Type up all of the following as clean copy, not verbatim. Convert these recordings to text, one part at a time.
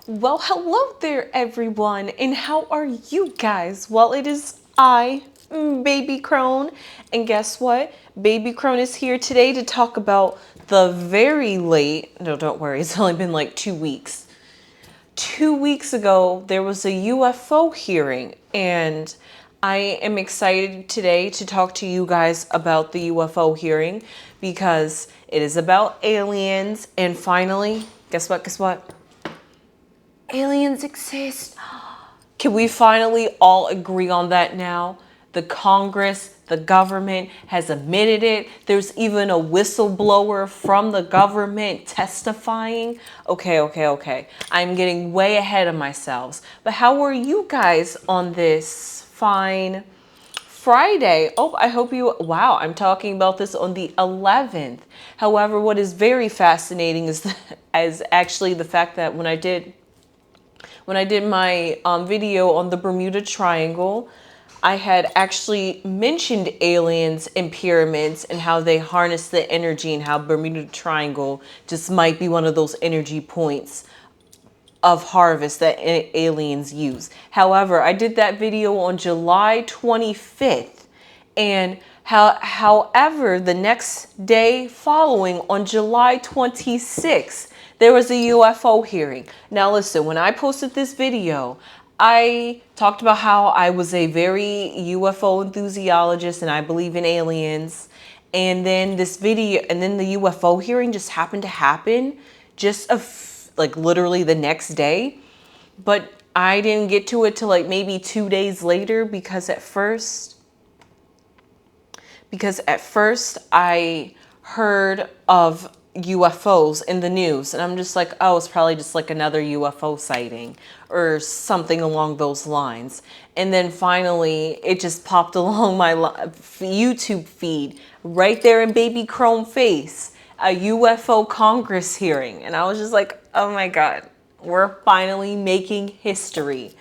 Well, hello there, everyone, and how are you guys? Well, it is I, Baby Crone, and guess what? Baby Crone is here today to talk about the very late, no, don't worry, it's only been like 2 weeks. 2 weeks ago, there was a UFO hearing, and I am excited today to talk to you guys about the UFO hearing because it is about aliens, and finally, guess what? Guess what? Aliens exist. Can we finally all agree on that now? The Congress, the government has admitted it. There's even a whistleblower from the government testifying. Okay. I'm getting way ahead of myself. But how are you guys on this fine Friday? Oh, I hope you, wow, I'm talking about this on the 11th. However, what is very fascinating is actually the fact that when I did my video on the Bermuda Triangle, I had actually mentioned aliens and pyramids and how they harness the energy and how Bermuda Triangle just might be one of those energy points of harvest that aliens use. However, I did that video on July 25th, and however, the next day following on July 26th, there was a UFO hearing. Now listen, when I posted this video, I talked about how I was a very UFO enthusiast and I believe in aliens. And then this video, and then the UFO hearing just happened to happen just like literally the next day. But I didn't get to it till like maybe 2 days later because at first I heard of UFOs in the news and I'm just like, oh, it's probably just like another UFO sighting or something along those lines. And then finally it just popped along my YouTube feed right there in Baby Crone face, a UFO Congress hearing. And I was just like, oh my God, we're finally making history.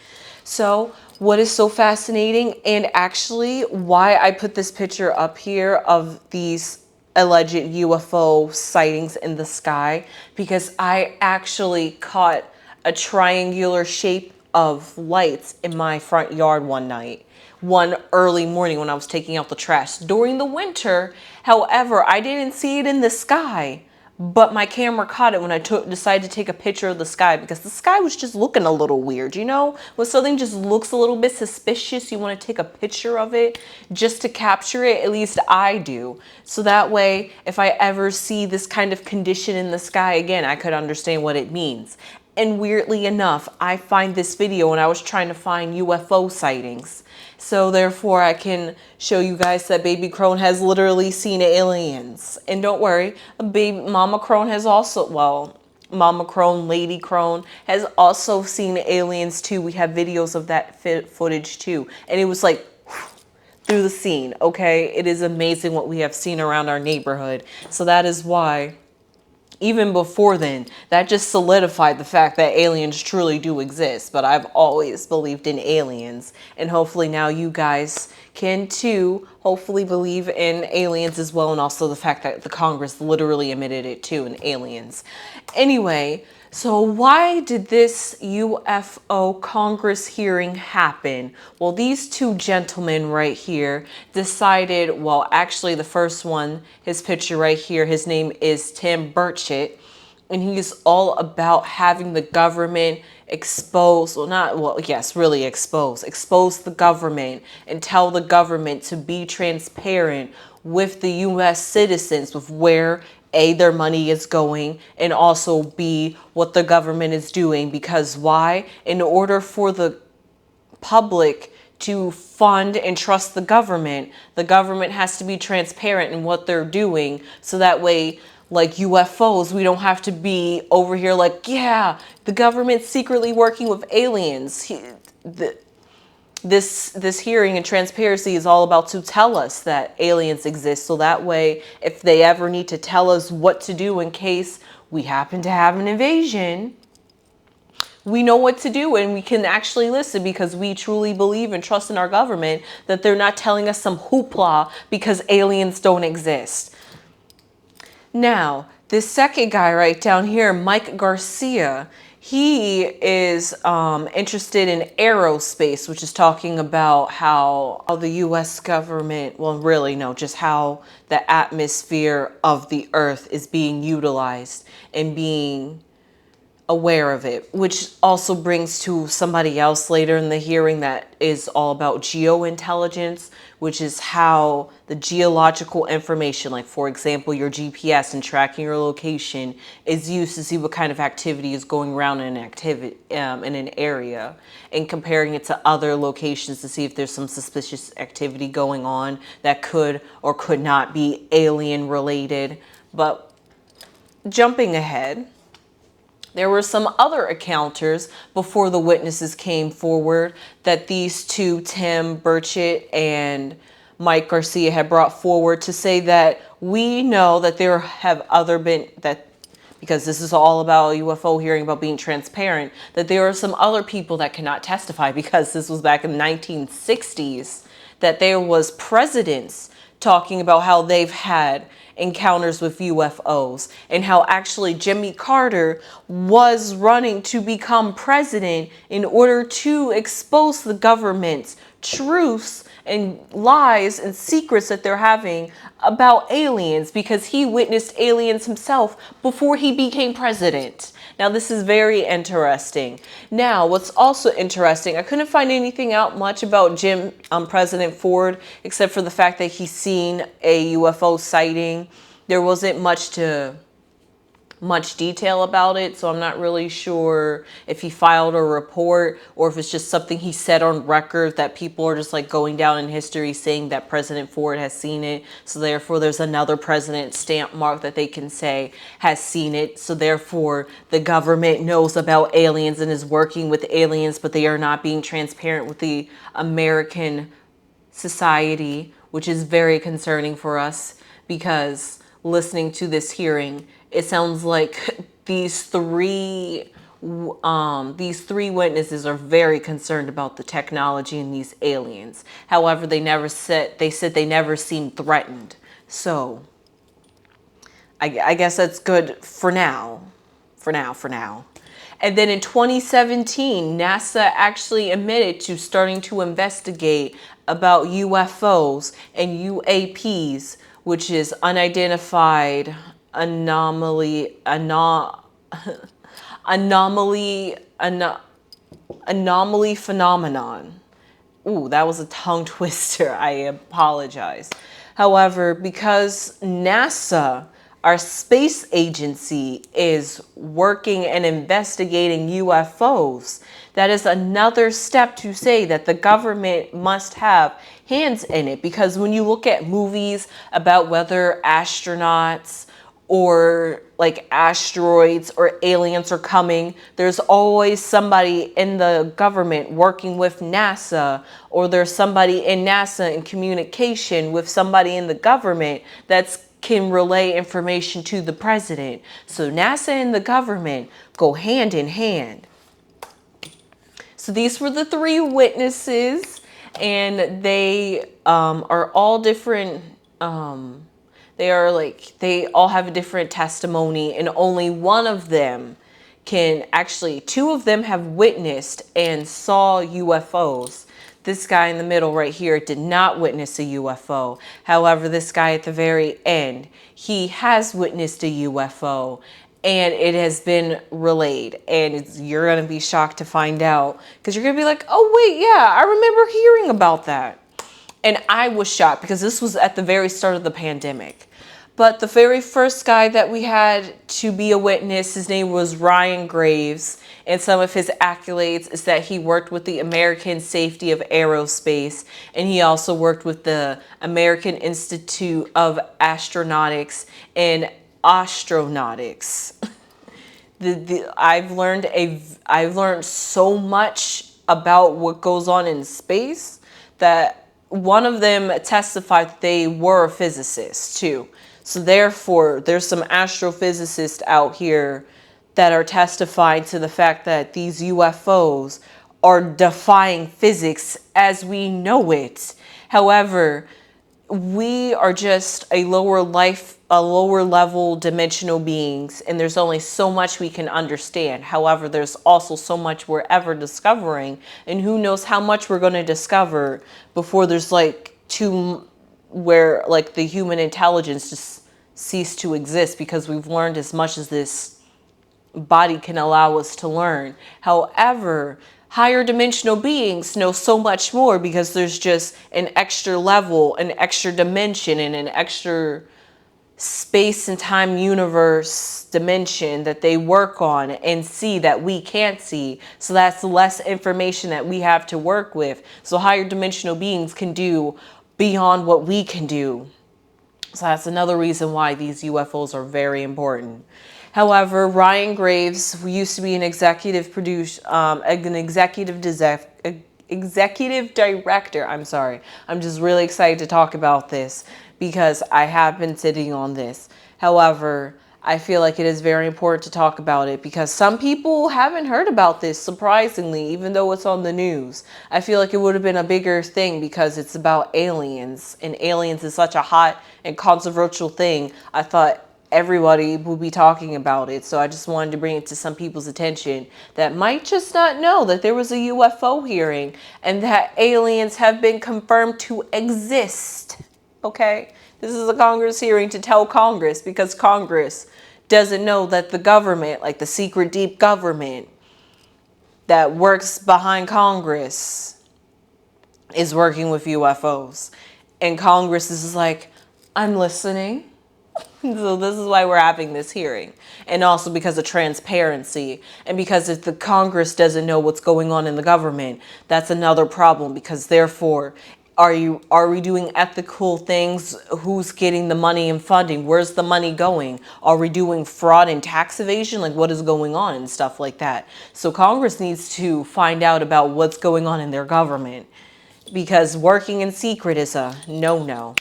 So what is so fascinating, and actually why I put this picture up here of these alleged UFO sightings in the sky, because I actually caught a triangular shape of lights in my front yard one early morning when I was taking out the trash during the winter. However, I didn't see it in the sky, but my camera caught it when I decided to take a picture of the sky, because the sky was just looking a little weird. You know, when something just looks a little bit suspicious, you want to take a picture of it just to capture it. At least I do. So that way, if I ever see this kind of condition in the sky again, I could understand what it means. And weirdly enough, I find this video when I was trying to find UFO sightings. So therefore I can show you guys that Baby Crone has literally seen aliens. And don't worry, Mama Crone has also, well, Mama Crone, Lady Crone has also seen aliens too. We have videos of that footage too. And it was like through the scene, okay? It is amazing what we have seen around our neighborhood. So that is why, even before then, that just solidified the fact that aliens truly do exist. But I've always believed in aliens, and hopefully now you guys can too hopefully believe in aliens as well, and also the fact that the Congress literally admitted it too, in aliens. Anyway, so why did this UFO Congress hearing happen? Well, these two gentlemen right here decided, well, actually the first one, his picture right here, his name is Tim Burchett, and he's all about having the government expose, really expose the government and tell the government to be transparent with the U.S. citizens with where A, their money is going, and also B, what the government is doing. Because why? In order for the public to fund and trust the government has to be transparent in what they're doing. So that way, like UFOs, we don't have to be over here like, yeah, the government's secretly working with aliens. This hearing and transparency is all about to tell us that aliens exist. So that way, if they ever need to tell us what to do in case we happen to have an invasion, we know what to do and we can actually listen, because we truly believe and trust in our government that they're not telling us some hoopla because aliens don't exist. Now, this second guy right down here, Mike Garcia, He is interested in aerospace, which is talking about how the U.S. government, well, really, no, just how the atmosphere of the Earth is being utilized and being aware of it, which also brings to somebody else later in the hearing that is all about geointelligence, which is how the geological information, like for example, your GPS and tracking your location, is used to see what kind of activity is going around in an area, and comparing it to other locations to see if there's some suspicious activity going on that could or could not be alien related. But jumping ahead, there were some other encounters before the witnesses came forward that these two, Tim Burchett and Mike Garcia, had brought forward to say that we know that there have other been, that because this is all about UFO hearing, about being transparent, that there are some other people that cannot testify because this was back in the 1960s, that there was presidents talking about how they've had encounters with UFOs, and how actually Jimmy Carter was running to become president in order to expose the government's truths and lies and secrets that they're having about aliens, because he witnessed aliens himself before he became president. Now, this is very interesting. Now, what's also interesting, I couldn't find anything out much about President Ford, except for the fact that he's seen a UFO sighting. There wasn't much detail about it, so I'm not really sure if he filed a report or if it's just something he said on record that people are just like going down in history saying that President Ford has seen it, so therefore there's another president stamp mark that they can say has seen it, so therefore the government knows about aliens and is working with aliens, but they are not being transparent with the American society, which is very concerning for us, because listening to this hearing, it sounds like these three witnesses are very concerned about the technology and these aliens. However, they said they never seemed threatened. So I guess that's good for now. For now. And then in 2017, NASA actually admitted to starting to investigate about UFOs and UAPs, which is unidentified anomaly phenomenon. Ooh, that was a tongue twister. I apologize. However, because NASA, our space agency, is working and investigating UFOs, that is another step to say that the government must have hands in it. Because when you look at movies about whether astronauts or like asteroids or aliens are coming, there's always somebody in the government working with NASA, or there's somebody in NASA in communication with somebody in the government that's can relay information to the president. So NASA and the government go hand in hand. So these were the three witnesses, and they are all different. They all have a different testimony, and only one of them two of them have witnessed and saw UFOs. This guy in the middle right here did not witness a UFO. However, this guy at the very end, he has witnessed a UFO, and it has been relayed. And you're going to be shocked to find out, because you're going to be like, oh, wait, yeah, I remember hearing about that. And I was shocked because this was at the very start of the pandemic. But the very first guy that we had to be a witness, his name was Ryan Graves. And some of his accolades is that he worked with the American Safety of Aerospace. And he also worked with the American Institute of Astronautics and Astronautics. I've learned so much about what goes on in space that one of them testified that they were physicists too. So therefore, there's some astrophysicists out here that are testifying to the fact that these UFOs are defying physics as we know it. However, we are just a lower level dimensional beings, and there's only so much we can understand. However, there's also so much we're ever discovering, and who knows how much we're going to discover before there's like where like the human intelligence just cease to exist, because we've learned as much as this body can allow us to learn. However, higher dimensional beings know so much more, because there's just an extra level, an extra dimension, and an extra space and time universe dimension that they work on and see that we can't see. So that's less information that we have to work with. So higher dimensional beings can do beyond what we can do. So that's another reason why these UFOs are very important. However, Ryan Graves, who used to be an executive executive director. I'm sorry. I'm just really excited to talk about this because I have been sitting on this. However, I feel like it is very important to talk about it because some people haven't heard about this, surprisingly, even though it's on the news. I feel like it would have been a bigger thing because it's about aliens, and aliens is such a hot and controversial thing. I thought everybody will be talking about it. So I just wanted to bring it to some people's attention that might just not know that there was a UFO hearing and that aliens have been confirmed to exist. Okay? This is a Congress hearing to tell Congress, because Congress doesn't know that the government, like the secret deep government that works behind Congress, is working with UFOs. And Congress is like, I'm listening. So this is why we're having this hearing. And also because of transparency. And because if the Congress doesn't know what's going on in the government, that's another problem. Because therefore, are we doing ethical things? Who's getting the money and funding? Where's the money going? Are we doing fraud and tax evasion? Like, what is going on and stuff like that? So Congress needs to find out about what's going on in their government. Because working in secret is a no-no.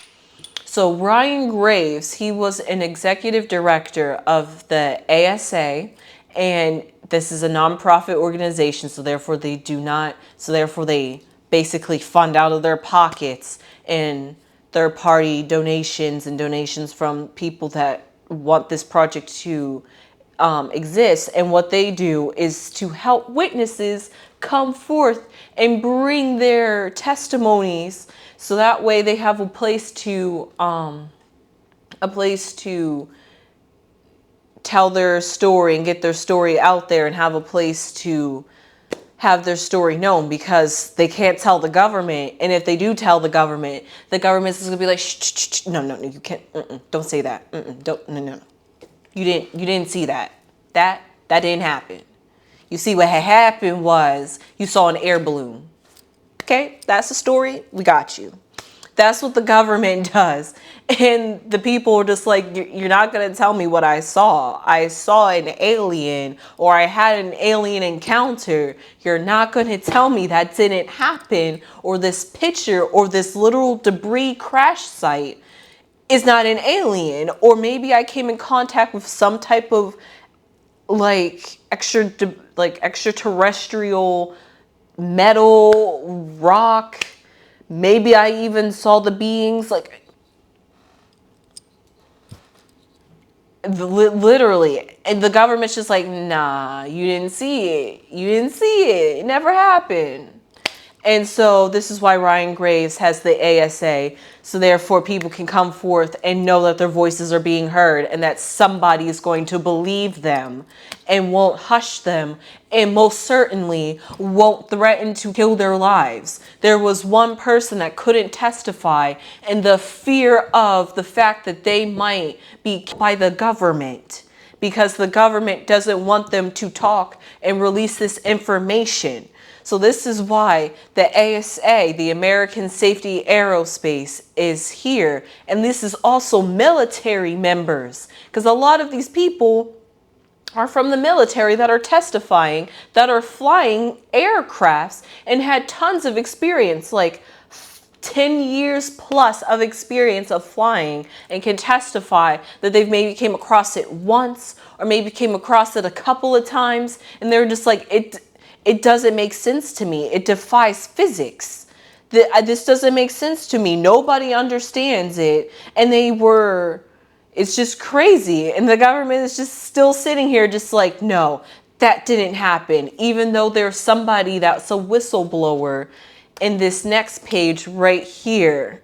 So Ryan Graves, he was an executive director of the ASA, and this is a nonprofit organization, so therefore they basically fund out of their pockets and third-party donations and donations from people that want this project to exist. And what they do is to help witnesses come forth and bring their testimonies, so that way they have a place to tell their story and get their story out there, and have a place to have their story known, because they can't tell the government. And if they do tell the government is going to be like, shh, no, you can't, don't say that, no. You didn't see that. That didn't happen. You see, what had happened was you saw an air balloon. Okay, that's the story. We got you. That's what the government does. And the people are just like, you're not going to tell me what I saw. I saw an alien, or I had an alien encounter. You're not going to tell me that didn't happen, or this picture or this literal debris crash site is not an alien. Or maybe I came in contact with some type of extraterrestrial metal rock. Maybe I even saw the beings, like, literally. And the government's just like, nah, you didn't see it. It never happened. And so this is why Ryan Graves has the ASA. So therefore people can come forth and know that their voices are being heard, and that somebody is going to believe them and won't hush them, and most certainly won't threaten to kill their lives. There was one person that couldn't testify, and the fear of the fact that they might be killed by the government, because the government doesn't want them to talk and release this information. So this is why the ASA, the American Safety Aerospace, is here. And this is also military members, because a lot of these people are from the military that are testifying, that are flying aircrafts and had tons of experience, like 10 years plus of experience of flying, and can testify that they've maybe came across it once, or maybe came across it a couple of times, and they're just like, it doesn't make sense to me. It defies physics This doesn't make sense to me. Nobody understands it. And it's just crazy. And the government is just still sitting here just like, no, that didn't happen. Even though there's somebody that's a whistleblower in this next page right here.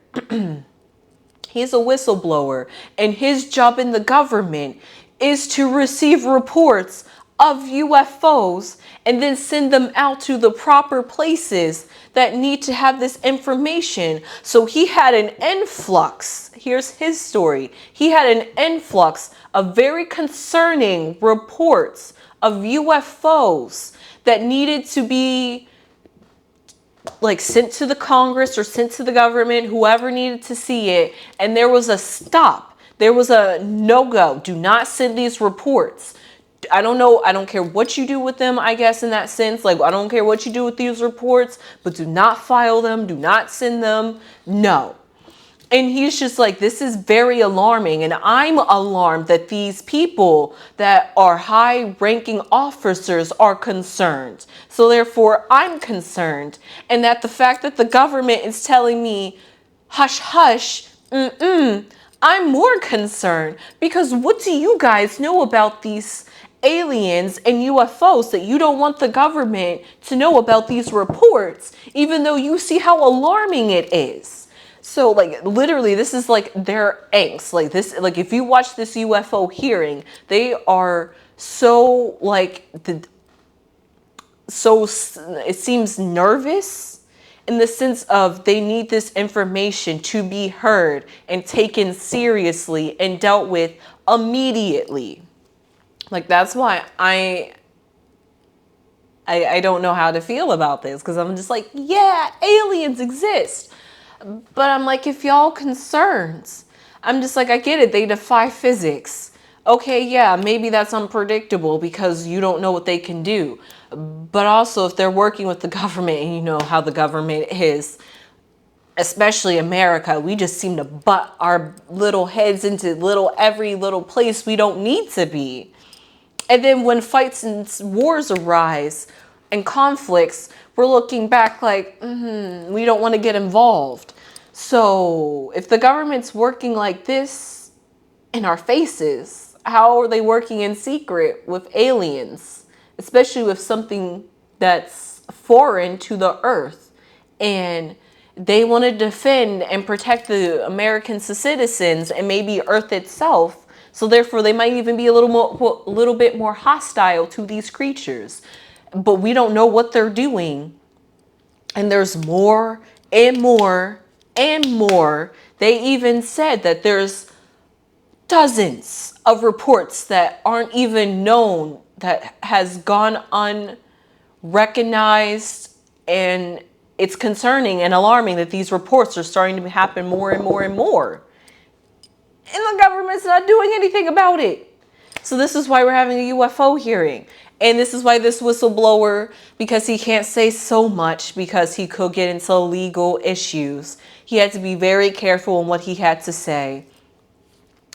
He's a whistleblower, and his job in the government is to receive reports of UFOs and then send them out to the proper places that need to have this information. So he had an influx. Here's his story. He had an influx of very concerning reports of UFOs that needed to be like sent to the Congress or sent to the government, whoever needed to see it. And there was a stop. There was a no-go. Do not send these reports. I don't know. I don't care what you do with them, I guess, in that sense. Like, I don't care what you do with these reports, but do not file them. Do not send them. No. And he's just like, this is very alarming. And I'm alarmed that these people that are high-ranking officers are concerned. So therefore, I'm concerned. And that the fact that the government is telling me, hush, hush, I'm more concerned. Because what do you guys know about these aliens and UFOs that you don't want the government to know about these reports, even though you see how alarming it is? So like literally this is like their angst. Like this, like if you watch this UFO hearing, they are so like it seems nervous in the sense of they need this information to be heard and taken seriously and dealt with immediately. Like that's why I don't know how to feel about this, because I'm just like, yeah, aliens exist. But I'm like, if y'all concerned, I'm just like, I get it. They defy physics. Okay, yeah, maybe that's unpredictable because you don't know what they can do. But also if they're working with the government, and you know how the government is, especially America, we just seem to butt our little heads into every little place we don't need to be. And then when fights and wars arise and conflicts, we're looking back like, we don't want to get involved. So if the government's working like this in our faces, how are they working in secret with aliens, especially with something that's foreign to the earth? And they want to defend and protect the American citizens and maybe Earth itself. So therefore, they might even be a little bit more hostile to these creatures. But we don't know what they're doing. And there's more and more and more. They even said that there's dozens of reports that aren't even known, that has gone unrecognized. And it's concerning and alarming that these reports are starting to happen more and more and more. And the government's not doing anything about it. So this is why we're having a UFO hearing. And this is why this whistleblower, because he can't say so much because he could get into legal issues. He had to be very careful in what he had to say.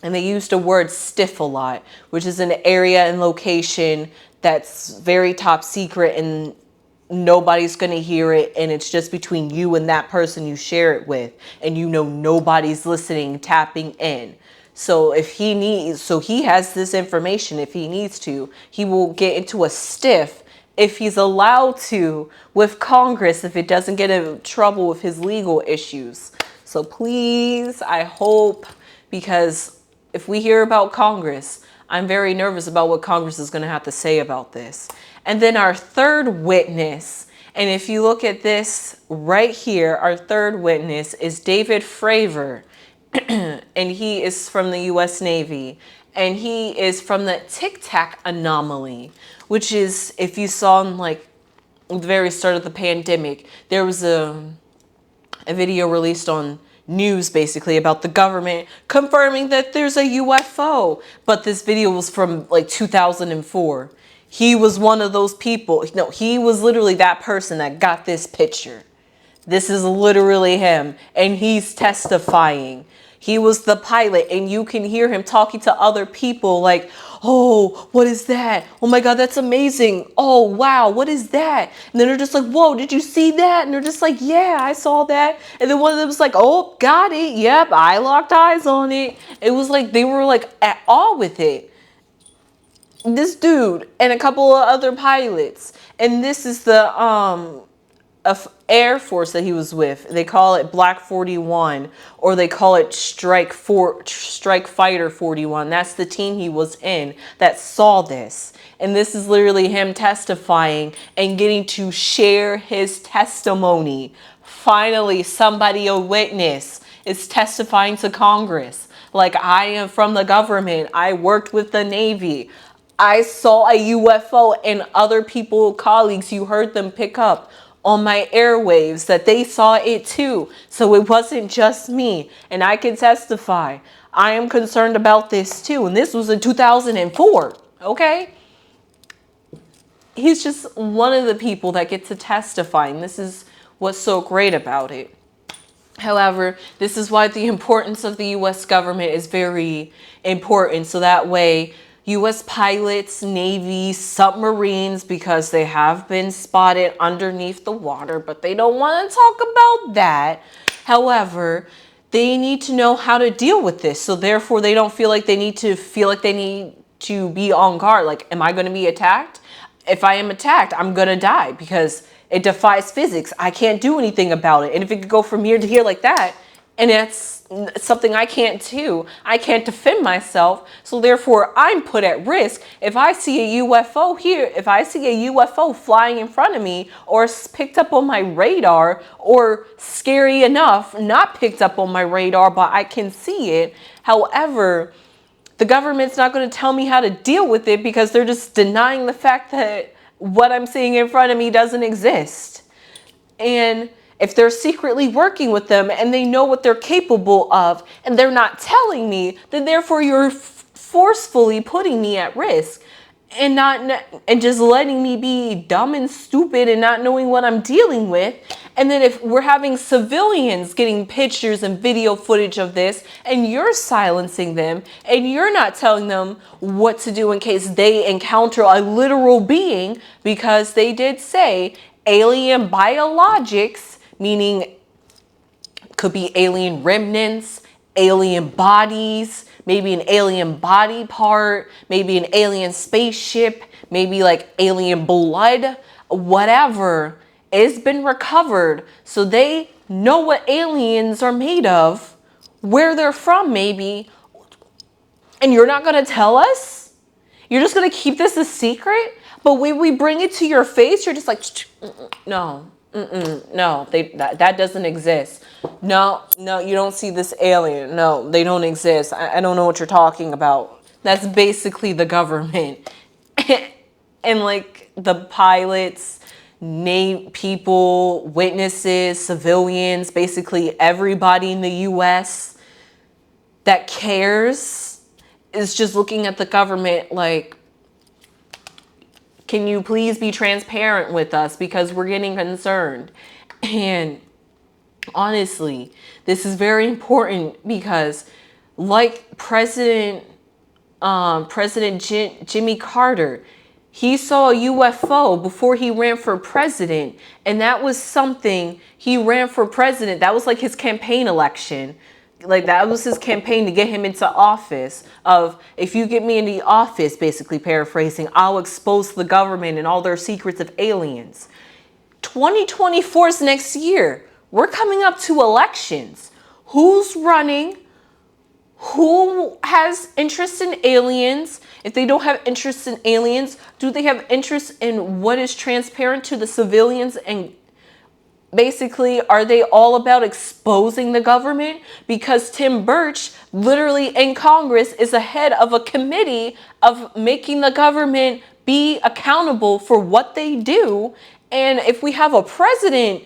And they used the word stiff a lot, which is an area and location that's very top secret and nobody's going to hear it. And it's just between you and that person you share it with. And you know nobody's listening, tapping in. So if he needs, so he has this information, if he needs to, he will get into a stiff if he's allowed to with Congress, if it doesn't get in trouble with his legal issues. So please, I hope, because if we hear about Congress, I'm very nervous about what Congress is going to have to say about this. And then our third witness, and if you look at this right here, our third witness is David Fravor. And he is from the U.S. Navy, and he is from the Tic Tac anomaly, which is, if you saw in like the very start of the pandemic, there was a video released on news basically about the government confirming that there's a UFO, but this video was from like 2004. He was one of those people. No, he was literally that person that got this picture. This is literally him, and he's testifying. He was the pilot, and you can hear him talking to other people like, oh, what is that? Oh my God, that's amazing. Oh, wow, what is that? And then they're just like, whoa, did you see that? And they're just like, yeah, I saw that. And then one of them was like, oh, got it. Yep, I locked eyes on it. It was like they were like at awe with it. This dude and a couple of other pilots. And this is the Air Force that he was with. They call it Black 41, or they call it Strike Fighter 41. That's the team he was in that saw this. And this is literally him testifying and getting to share his testimony. Finally, somebody, a witness, is testifying to Congress. Like, I am from the government. I worked with the Navy. I saw a UFO, and other people, colleagues, you heard them pick up on my airwaves that they saw it too. So it wasn't just me, and I can testify. I am concerned about this too, and this was in 2004, okay? He's just one of the people that get to testify, and this is what's so great about it. However, this is why the importance of the U.S. government is very important, so that way U.S. pilots, Navy, submarines, because they have been spotted underneath the water, but they don't want to talk about that. However, they need to know how to deal with this. So therefore, they don't feel like they need to be on guard. Like, am I going to be attacked? If I am attacked, I'm going to die because it defies physics. I can't do anything about it. And if it could go from here to here like that, and it's something I can't do. I can't defend myself. So therefore, I'm put at risk. If I see a UFO here, if I see a UFO flying in front of me, or picked up on my radar, or scary enough, not picked up on my radar, but I can see it. However, the government's not going to tell me how to deal with it because they're just denying the fact that what I'm seeing in front of me doesn't exist. And if they're secretly working with them and they know what they're capable of and they're not telling me, then therefore you're forcefully putting me at risk and just letting me be dumb and stupid and not knowing what I'm dealing with. And then if we're having civilians getting pictures and video footage of this and you're silencing them and you're not telling them what to do in case they encounter a literal being, because they did say alien biologics, meaning could be alien remnants, alien bodies, maybe an alien body part, maybe an alien spaceship, maybe like alien blood, whatever. It's been recovered, so they know what aliens are made of, where they're from maybe, and you're not going to tell us? You're just going to keep this a secret? But when we bring it to your face, you're just like, no. No, that doesn't exist. No, you don't see this alien. No, they don't exist. I don't know what you're talking about. That's basically the government. And like the pilots, people, witnesses, civilians, basically everybody in the U.S. that cares is just looking at the government like, can you please be transparent with us because we're getting concerned? And honestly, this is very important because like President Jimmy Carter, he saw a UFO before he ran for president. And that was something he ran for president. That was like his campaign election. Like that was his campaign to get him into office of, if you get me in the office, basically paraphrasing, I'll expose the government and all their secrets of aliens. 2024 is next year. We're coming up to elections. Who's running? Who has interest in aliens? If they don't have interest in aliens, do they have interest in what is transparent to the civilians? And basically, are they all about exposing the government? Because Tim Burch, literally in Congress, is the head of a committee of making the government be accountable for what they do. And if we have a president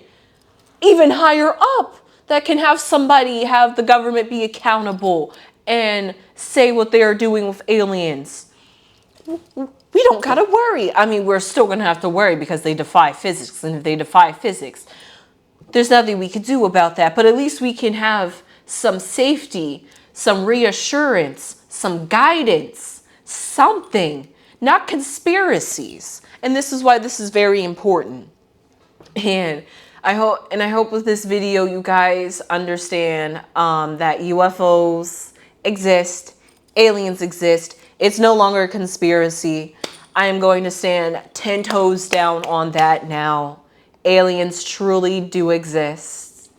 even higher up that can have the government be accountable and say what they are doing with aliens, we don't gotta worry. I mean, we're still gonna have to worry because they defy physics. And if they defy physics, there's nothing we could do about that. But at least we can have some safety, some reassurance, some guidance, something, not conspiracies. And this is why this is very important. And I hope with this video you guys understand that UFOs exist, aliens exist. It's no longer a conspiracy. I am going to stand 10 toes down on that now. Aliens truly do exist.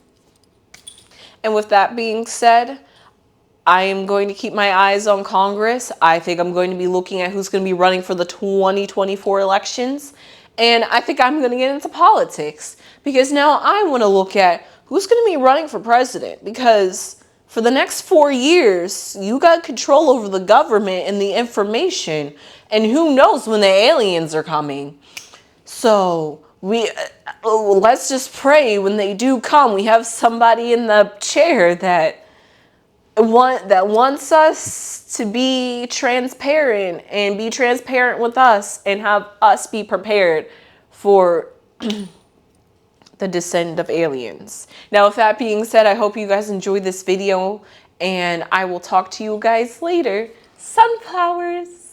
And with that being said, I am going to keep my eyes on Congress. I think I'm going to be looking at who's going to be running for the 2024 elections. And I think I'm going to get into politics because now I want to look at who's going to be running for president, because for the next 4 years, you got control over the government and the information, and who knows when the aliens are coming. So let's just pray when they do come, we have somebody in the chair that wants us to be transparent and be transparent with us and have us be prepared for the descent of aliens. Now, with that being said, I hope you guys enjoyed this video, and I will talk to you guys later. Sunflowers!